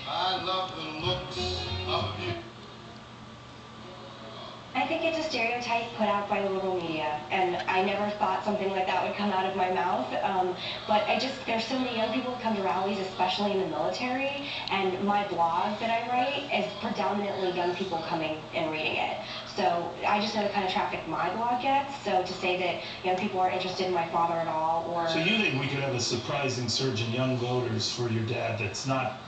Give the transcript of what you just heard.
I love the looks of you. I think it's a stereotype put out by the liberal media, and I never thought something like that would come out of my mouth. But there's so many young people who come to rallies, especially in the military, and my blog that I write is predominantly young people coming and reading it. So I just know the kind of traffic my blog gets, so to say that young people are interested in my father at all, or... So you think we could have a surprising surge in young voters for your dad that's not